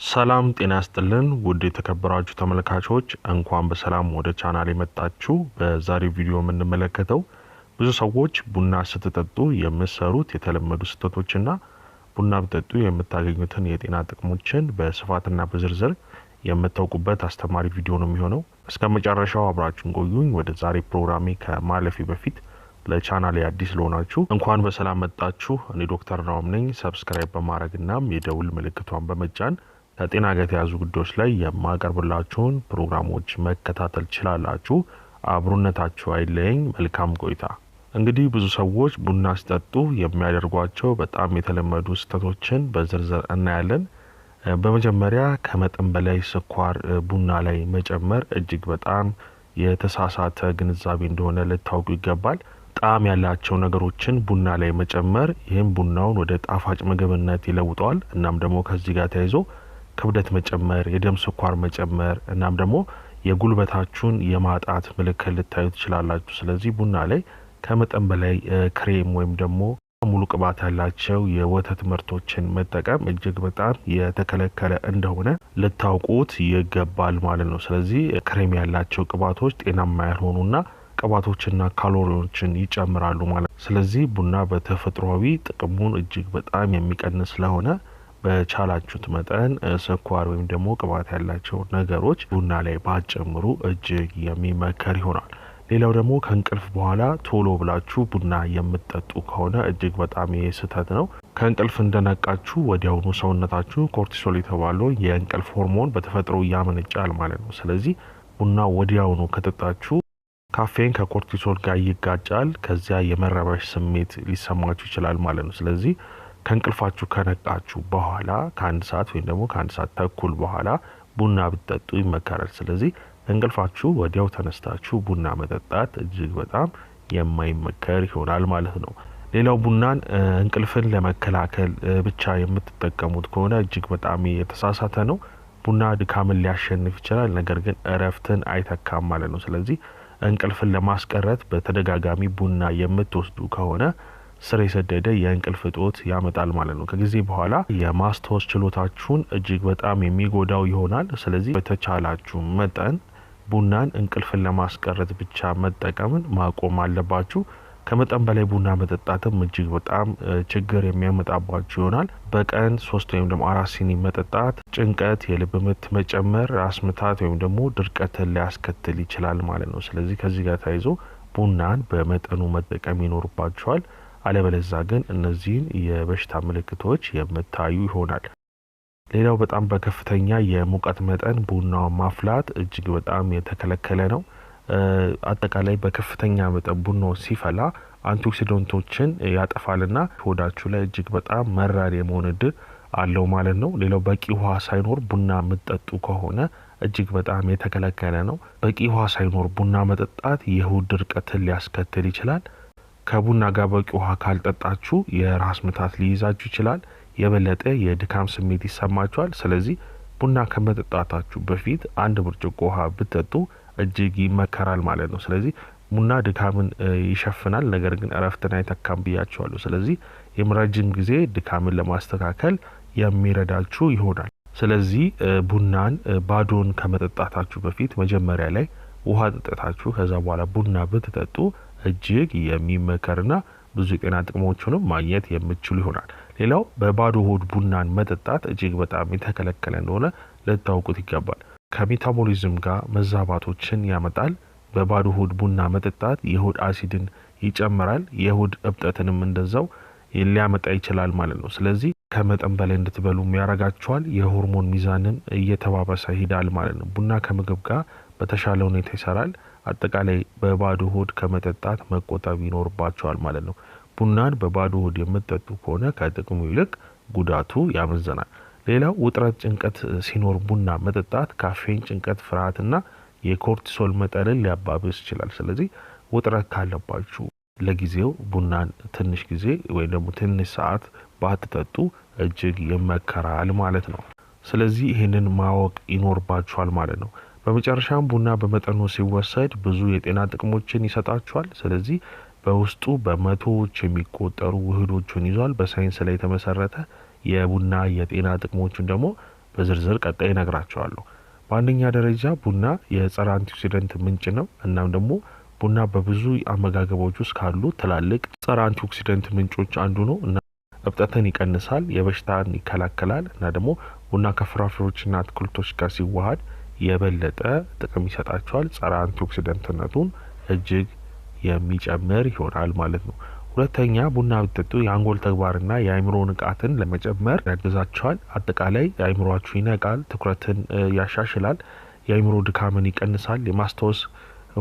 ሰላም ጤና ይስጥልን ውድ የተከበራችሁ ተመልካቾች እንኳን በሰላም ወደ ቻናሌ መጣችሁ። በዛሬው ቪዲዮ የምንመለከተው ብዙ ሰዎች ቡና ስትጠጡ የምትሰሩት የተለመዱ ስህተቶችና ቡና ብትጠጡ የምታገኙትን የጤና ጥቅሞችን በስፋትና በዝርዝር የምታውቁበት አስተማሪ ቪዲዮ ነው የሚሆነው። እስከ መጨረሻው አብራችሁን ቆዩኝ። ወደ ዛሬ ፕሮግራሜ ከማለፌ በፊት ለቻናሌ አዲስ ለሆናችሁ እንኳን በሰላም መጣችሁ። እኔ ዶክተር ናኦም ነኝ። ሰብስክራይብ በማድረግና የደውል ምልክቷን በመጫን ከጤና ጋር የተያዙ ጉዳዮች ላይ የማቀርብላችሁን ፕሮግራሞች መከታተል ትችላላችሁ። አብሮነታችሁ አይለየኝ። መልካም ቆይታ። እንግዲህ ብዙ ሰዎች ቡና ሲጠጡ የሚያደርጓቸው በጣም የተለመዱ ስህተቶችን በዝርዝር እናያለን። በመጀመሪያ ከመጠን በላይ ስኳር ቡና ላይ መጨመር እጅግ በጣም የተሳሳተ ግንዛቤ እንደሆነ ልታውቁ ይገባል። ጣዕም ያላቸው ነገሮችን ቡና ላይ መጨመር ይህም ቡናውን ወደ ጣፋጭ ምግብነት ይለውጠዋል። እናም ደግሞ ከዚህ ጋር ተያይዞ ክብደት መጨመር፣ የደም ስኳር መጨመር እናም ደግሞ የጉልበታችሁን የማጣት ምልክት ልታዩ ትችላላችሁ። ስለዚህ ቡና ላይ ከመጠን በላይ ክሬም ወይም ደግሞ ሙሉ ቅባት ያላቸው የወተት ምርቶችን መጠቀም እጅግ በጣም የተከለከለ እንደሆነ ልታውቁት ይገባል ማለት ነው። ስለዚህ ክሬም ያላቸው ቅባቶች ጤናማ ያልሆኑና ቅባቶችና ካሎሪዎችን ይጨምራሉ ማለት ነው። ስለዚህ ቡና በተፈጥሯዊ ጥቅሙን እጅግ በጣም የሚቀንስ ስለሆነ በቻላችሁት መጠን ስኳር ወይም ደግሞ ቅባት ያላቸው ነገሮች ቡና ላይ ባትጨምሩ እጅግ የሚመከር ይሆናል። ሌላው ደግሞ ከእንቅልፍ በኋላ ቶሎ ብላችሁ ቡና የምትጠጡ ከሆነ እጅግ በጣም ስህተት ነው። ከእንቅልፍ እንደነቃችሁ ወዲያውኑ ሰውነታችሁ ኮርቲሶል የተባለው የእንቅልፍ ሆርሞን በተፈጥሮ ያመነጫል ማለት ነው። ስለዚህ ቡና ወዲያውኑ ከጠጣችሁ ካፌን ከኮርቲሶል ጋር ይጋጫል። ከዚያ የመረበሽ ስሜት ሊሰማችሁ ይችላል ማለት ነው። ስለዚህ ከእንቅልፋችሁ ከነቃችሁ በኋላ ከአንድ ሰዓት ወይም ደግሞ ከአንድ ሰዓት ተኩል በኋላ ቡና ብትጠጡ ይመከራል። ስለዚህ እንቅልፋችሁ ወዲያው ተነስታችሁ ቡና መጠጣት እጅግ በጣም የማይመከር ይሆናል ማለት ነው። ሌላው ቡናን እንቅልፍን ለመከላከል ብቻ የምትጠቀሙት ከሆነ እጅግ በጣም የተሳሳተ ነው። ቡና ድካምን ሊያሸንፍ ይችላል፣ ነገር ግን እረፍትን አይተካም ማለት ነው። ስለዚህ እንቅልፍን ለማስቀረት በተደጋጋሚ ቡና የምትወስዱ ከሆነ ስር የሰደደ የእንቅልፍ እጦት ያመጣል ማለት ነው። ከጊዜ በኋላ የማስታወስ ችሎታችሁን እጅግ በጣም የሚጎዳው ይሆናል። ስለዚህ በተቻላችሁ መጠን ቡናን እንቅልፍን ለማስቀረት ብቻ መጠቀምን ማቆም አለባችሁ። ከመጠን በላይ ቡና መጠጣትም እጅግ በጣም ችግር የሚያመጣባችሁ ይሆናል። በቀን 3 ወይም ደግሞ 4 ሲኒ መጠጣት ጭንቀት፣ የልብ ምት መጨመር፣ ራስ ምታት ወይም ደግሞ ድርቀትን ሊያስከትል ይችላል ማለት ነው። ስለዚህ ከዚህ ጋር ተያይዞ ቡናን በመጠኑ መጠቀም ይኖርባችኋል። አለበለዚያ ግን እነዚህን የበሽታ ምልክቶች የምታዩ ይሆናል። ሌላው በጣም በከፍተኛ የሙቀት መጠን ቡናውን ማፍላት እጅግ በጣም የተከለከለ ነው። አጠቃላይ በከፍተኛ መጠን ቡናው ሲፈላ አንቲኦክሲዳንቶችን ያጠፋልና ሆዳችሁ ላይ እጅግ በጣም መራር የመሆን እድል አለው ማለት ነው። ሌላው በቂ ውሃ ሳይኖር ቡና የምትጠጡ ከሆነ እጅግ በጣም የተከለከለ ነው። በቂ ውሃ ሳይኖር ቡና መጠጣት የሆድ ድርቀትን ሊያስከትል ይችላል። ከቡና ጋር በቂ ውሃ ካልጠጣችሁ የራስ ምታት ሊይዛችሁ ይችላል። የበለጠ የድካም ስሜት ይሰማችኋል። ስለዚህ ቡና ከመጠጣታችሁ በፊት 1 ብርጭቆ ውሃ ብትጠጡ እጅግ ይመከራል ማለት ነው። ስለዚህ ቡና ድካምን ይሸፍናል፣ ነገር ግን እረፍትን አይተካም ብያችኋለሁ። ስለዚህ የረጅም ጊዜ ድካምን ለማስተካከል የሚረዳችሁ ይሆናል። ስለዚህ ቡናን ባዶን ከመጠጣታችሁ በፊት መጀመሪያ ላይ ውሃ ጠጥታችሁ ከዛ በኋላ ቡና ብትጠጡ እጅግ የሚመከርና ብዙ የጤና ጥቅሞችንም ማግኘት የምትችሉ ይሆናል። ሌላው በባዶ ሆድ ቡናን መጠጣት እጅግ በጣም የተከለከለ እንደሆነ ልታውቁት ይገባል። ከሜታቦሊዝም ጋር መዛባቶችን ያመጣል። በባዶ ሆድ ቡና መጠጣት የሆድ አሲድን ይጨምራል፣ የሆድ እብጠትንም እንደዛው ሊያመጣ ይችላል ማለት ነው። ስለዚህ ከመጠን በላይ እንድትበሉ ያረጋችኋል። የሆርሞን ሚዛንም እየተባባሰ ይሄዳል ማለት ነው። ቡና ከምግብ ጋር በተሻለ ሁኔታ ይሰራል። አጠቃላይ በባዶ ሆድ ከመጠጣት መቆጠብ ይኖርባቸዋል ማለት ነው። ቡናን በባዶ ሆድ የምትጠጡ ከሆነ ከጥቅሙ ይልቅ ጉዳቱ ያመዝናል። ሌላው ውጥረት፣ ጭንቀት ሲኖር ቡና መጠጣት ካፌን ጭንቀት፣ ፍርሃትና የኮርቲሶል መጠንን ሊያባብስ ይችላል። ስለዚህ ውጥረት ካለባችሁ ለጊዜው ቡናን ትንሽ ጊዜ ወይ ደግሞ ትንሽ ሰዓት ባትጠጡ እጅግ ይመከራል ማለት ነው። ስለዚህ ይህንን ማወቅ ይኖርባችኋል ማለት ነው። በመጨረሻም ቡና በመጠኑ ሲወሰድ ብዙ የጤና ጥቅሞችን ይሰጣችኋል። ስለዚህ በውስጡ በመቶዎች የሚቆጠሩ ውህዶችን ይዟል። በሳይንስ ላይ የተመሰረተ የቡና የጤና ጥቅሞችን ደግሞ በዝርዝር ቀጣይ እነግራችኋለሁ። በአንደኛ ደረጃ ቡና የጸረ አንቲኦክሲደንት ምንጭ ነው። እናም ደግሞ ቡና በብዙ አመጋገቦች ውስጥ ካሉ ትላልቅ ጸረ አንቲኦክሲደንት ምንጮች አንዱ ነው እና እብጠትን ይቀንሳል፣ የበሽታን ይከላከላል እና ደግሞ ቡና ከፍራፍሬዎችና አትክልቶች ጋር ሲዋሃድ የበለጠ ጥቅም ይሰጣቸዋል። ጸረ አንቲኦክሲደንትነቱን እጅግ የሚጨምር ይሆናል ማለት ነው። ሁለተኛ ቡና ብትጠጡ የአንጎል ተግባርና የአእምሮ ንቃትን ለመጨመር ያግዛቸዋል። አጠቃላይ አእምሮአችሁ ይነቃል፣ ትኩረትን ያሻሽላል፣ የአእምሮ ድካምን ይቀንሳል፣ የማስታወስ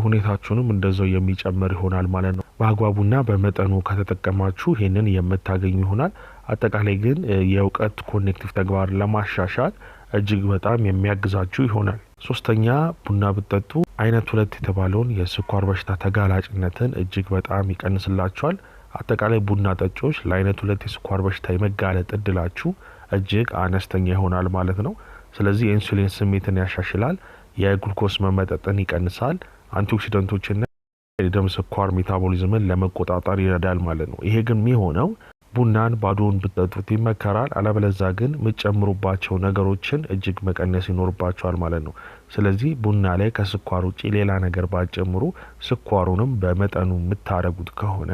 ሁኔታችሁንም እንደዛው የሚጨምር ይሆናል ማለት ነው። በአግባቡና በመጠኑ ከተጠቀማችሁ ይህንን የምታገኙ ይሆናል። አጠቃላይ ግን የእውቀት ኮኔክቲቭ ተግባር ለማሻሻል እጅግ በጣም የሚያግዛችሁ ይሆናል። ሶስተኛ ቡና ብትጠጡ አይነት 2 የተባለውን የስኳር በሽታ ተጋላጭነትን እጅግ በጣም ይቀንስላችኋል። አጠቃላይ ቡና ጠጪዎች ለአይነት 2 የስኳር በሽታ የመጋለጥ እድላችሁ እጅግ አነስተኛ ይሆናል ማለት ነው። ስለዚህ የኢንሱሊን ስሜትን ያሻሽላል፣ የግሉኮስ መመጠጥን ይቀንሳል፣ አንቲኦክሲደንቶችና የደም ስኳር ሜታቦሊዝምን ለመቆጣጠር ይረዳል ማለት ነው። ይሄ ግን የሚሆነው ቡናን ባዶውን ብትጠጡት ይመከራል። አለበለዚያ ግን የምትጨምሩባቸው ነገሮችን እጅግ መቀነስ ይኖርባቸዋል ማለት ነው። ስለዚህ ቡና ላይ ከስኳር ውጪ ሌላ ነገር ባትጨምሩ፣ ስኳሩንም በመጠኑ የምታረጉት ከሆነ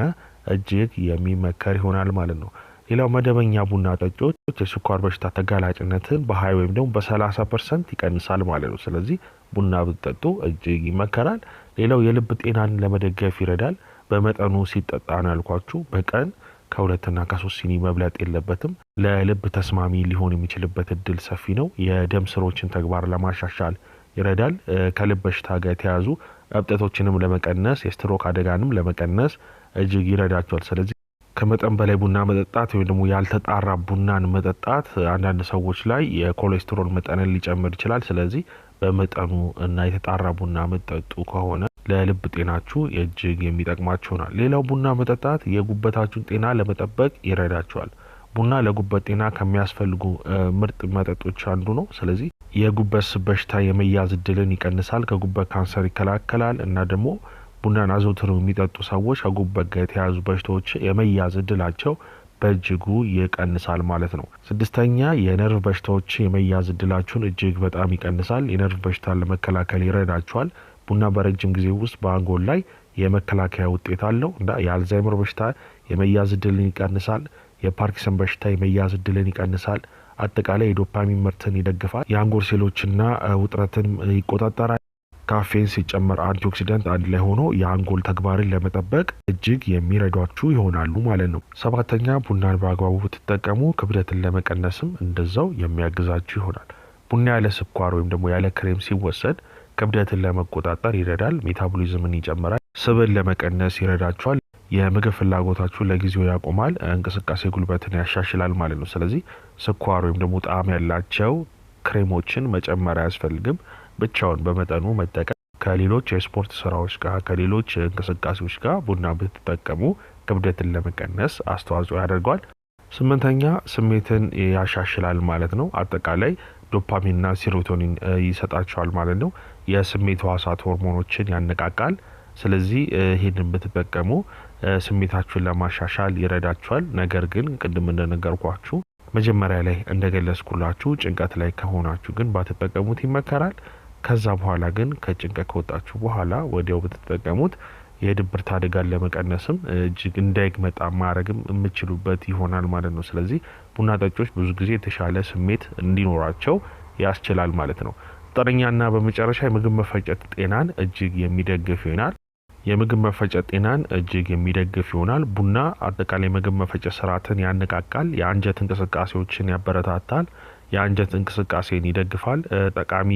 እጅግ የሚመከር ይሆናል ማለት ነው። ሌላው መደበኛ ቡና ጠጪዎች የስኳር በሽታ ተጋላጭነትን በ20 ወይም ደግሞ በ30% ይቀንሳል ማለት ነው። ስለዚህ ቡና ብትጠጡ እጅግ ይመከራል። ሌላው የልብ ጤናን ለመደገፍ ይረዳል። በመጠኑ ሲጠጣ ነው ያልኳችሁ። በቀን ከ2 እስከ 3 ሲኒ መብለጥ የለበትም። ለልብ ተስማሚ ሊሆን የሚችልበት እድል ሰፊ ነው። የደም ስሮችን ተግባር ለማሻሻል ይረዳል። ከልብ በሽታ ጋር የተያዙ እብጠቶችንም ለመቀነስ፣ የስትሮክ አደጋንም ለመቀነስ እጅግ ይረዳቸዋል። ስለዚህ ከመጠን በላይ ቡና መጠጣት ወይም ደግሞ ያልተጣራ ቡናን መጠጣት አንዳንድ ሰዎች ላይ የኮሌስትሮል መጠንን ሊጨምር ይችላል። ስለዚህ በመጠኑ እና የተጣራ ቡና መጠጡ ከሆነ ለልብ ጤናችሁ እጅግ የሚጠቅማችሁ ይሆናል። ሌላው ቡና መጠጣት የጉበታችሁን ጤና ለመጠበቅ ይረዳችኋል። ቡና ለጉበት ጤና ከሚያስፈልጉ ምርጥ መጠጦች አንዱ ነው። ስለዚህ የጉበት ስብ በሽታ የመያዝ እድልን ይቀንሳል፣ ከጉበት ካንሰር ይከላከላል እና ደግሞ ቡናን አዘውትረው የሚጠጡ ሰዎች ከጉበት ጋር የተያዙ በሽታዎች የመያዝ እድላቸው በእጅጉ ይቀንሳል ማለት ነው። ስድስተኛ የነርቭ በሽታዎች የመያዝ እድላችሁን እጅግ በጣም ይቀንሳል። የነርቭ በሽታን ለመከላከል ይረዳችኋል። ቡና በረጅም ጊዜ ውስጥ በአንጎል ላይ የመከላከያ ውጤት አለው እና የአልዛይመር በሽታ የመያዝ እድልን ይቀንሳል። የፓርኪንሰን በሽታ የመያዝ እድልን ይቀንሳል። አጠቃላይ የዶፓሚን ምርትን ይደግፋል። የአንጎል ሴሎችና ውጥረትን ይቆጣጠራል። ካፌን ሲጨመር አንቲኦክሲደንት አንድ ላይ ሆኖ የአንጎል ተግባርን ለመጠበቅ እጅግ የሚረዷችሁ ይሆናሉ ማለት ነው። ሰባተኛ ቡናን በአግባቡ ብትጠቀሙ ክብደትን ለመቀነስም እንደዛው የሚያግዛችሁ ይሆናል። ቡና ያለ ስኳር ወይም ደግሞ ያለ ክሬም ሲወሰድ ክብደትን ለመቆጣጠር ይረዳል፣ ሜታቦሊዝምን ይጨምራል፣ ስብን ለመቀነስ ይረዳችኋል፣ የምግብ ፍላጎታችሁ ለጊዜው ያቆማል፣ እንቅስቃሴ ጉልበትን ያሻሽላል ማለት ነው። ስለዚህ ስኳር ወይም ደግሞ ጣዕም ያላቸው ክሬሞችን መጨመር አያስፈልግም። ብቻውን በመጠኑ መጠቀም ከሌሎች የስፖርት ስራዎች ጋር ከሌሎች እንቅስቃሴዎች ጋር ቡና ብትጠቀሙ ክብደትን ለመቀነስ አስተዋጽኦ ያደርጋል። ስምንተኛ ስሜትን ያሻሽላል ማለት ነው። አጠቃላይ ዶፓሚንና ሴሮቶኒን ይሰጣቸዋል ማለት ነው። የስሜት ህዋሳት ሆርሞኖችን ያነቃቃል። ስለዚህ ይህንን ብትጠቀሙ ስሜታችሁን ለማሻሻል ይረዳችኋል። ነገር ግን ቅድም እንደነገርኳችሁ መጀመሪያ ላይ እንደገለጽኩላችሁ ጭንቀት ላይ ከሆናችሁ ግን ባትጠቀሙት ይመከራል። ከዛ በኋላ ግን ከጭንቀት ከወጣችሁ በኋላ ወዲያው ብትጠቀሙት የድብርት አደጋን ለመቀነስም እጅግ እንዳይመጣ ማድረግም የምችሉበት ይሆናል ማለት ነው። ስለዚህ ቡና ጠጪዎች ብዙ ጊዜ የተሻለ ስሜት እንዲኖራቸው ያስችላል ማለት ነው። ዘጠነኛና በመጨረሻ የምግብ መፈጨት ጤናን እጅግ የሚደግፍ ይሆናል። የምግብ መፈጨት ጤናን እጅግ የሚደግፍ ይሆናል። ቡና አጠቃላይ ምግብ መፈጨት ስርዓትን ያነቃቃል፣ የአንጀት እንቅስቃሴዎችን ያበረታታል፣ የአንጀት እንቅስቃሴን ይደግፋል፣ ጠቃሚ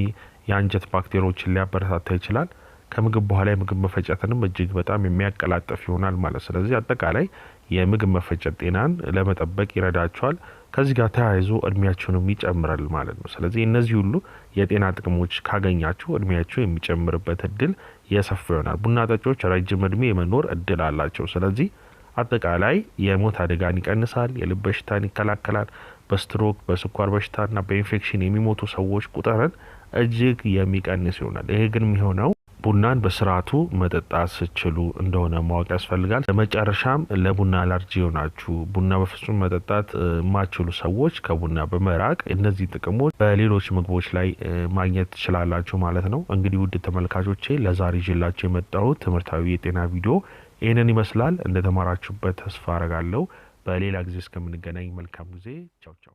የአንጀት ባክቴሪያዎችን ሊያበረታታ ይችላል። ከምግብ በኋላ የምግብ መፈጨትንም እጅግ በጣም የሚያቀላጥፍ ይሆናል ማለት። ስለዚህ አጠቃላይ የምግብ መፈጨት ጤናን ለመጠበቅ ይረዳቸዋል። ከዚህ ጋር ተያይዞ እድሜያችሁንም ይጨምራል ማለት ነው። ስለዚህ እነዚህ ሁሉ የጤና ጥቅሞች ካገኛችሁ እድሜያችሁ የሚጨምርበት እድል የሰፋ ይሆናል። ቡና ጠጪዎች ረጅም እድሜ የመኖር እድል አላቸው። ስለዚህ አጠቃላይ የሞት አደጋን ይቀንሳል፣ የልብ በሽታን ይከላከላል፣ በስትሮክ በስኳር በሽታና በኢንፌክሽን የሚሞቱ ሰዎች ቁጥርን እጅግ የሚቀንስ ይሆናል። ይሄ ግን የሚሆነው ቡናን በስርዓቱ መጠጣት ስችሉ እንደሆነ ማወቅ ያስፈልጋል። በመጨረሻም ለቡና አለርጂ ሆናችሁ ቡና በፍጹም መጠጣት ማችሉ ሰዎች ከቡና በመራቅ እነዚህ ጥቅሞች በሌሎች ምግቦች ላይ ማግኘት ትችላላችሁ ማለት ነው። እንግዲህ ውድ ተመልካቾቼ ለዛሬ ይዤላችሁ የመጣሁት ትምህርታዊ የጤና ቪዲዮ ይሄንን ይመስላል። እንደተማራችሁበት ተስፋ አረጋለሁ። በሌላ ጊዜ እስከምንገናኝ መልካም ጊዜ። ቻው ቻው።